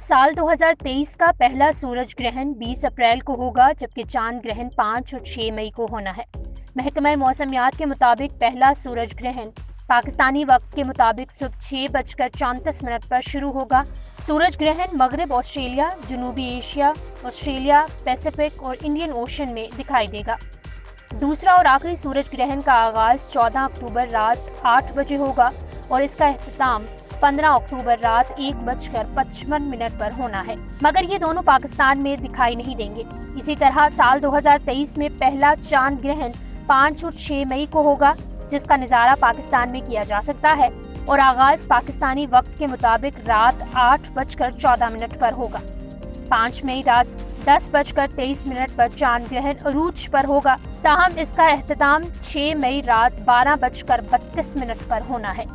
साल 2023 का पहला सूरज ग्रहण 20 अप्रैल को होगा, जबकि चांद ग्रहण 5 और 6 मई को होना है। महकमा मौसमियात के मुताबिक पहला सूरज ग्रहण पाकिस्तानी वक्त के मुताबिक सुबह 6:34 पर शुरू होगा। सूरज ग्रहण मगरिब ऑस्ट्रेलिया, जनूबी एशिया, ऑस्ट्रेलिया, पैसिफिक और इंडियन ओशन में दिखाई देगा। दूसरा और आखिरी सूरज ग्रहण का आगाज 14 अक्टूबर रात 8 बजे होगा और इसका अख्ताम 15 अक्टूबर रात 1:55 पर होना है, मगर ये दोनों पाकिस्तान में दिखाई नहीं देंगे। इसी तरह साल 2023 में पहला चांद ग्रहण 5 और 6 मई को होगा, जिसका नज़ारा पाकिस्तान में किया जा सकता है और आगाज पाकिस्तानी वक्त के मुताबिक रात 8:14 पर होगा। 5 मई रात 10:23 पर चांद ग्रहण अरूज पर होगा, ताहम इसका अख्ताम 6 मई रात 12:32 पर होना है।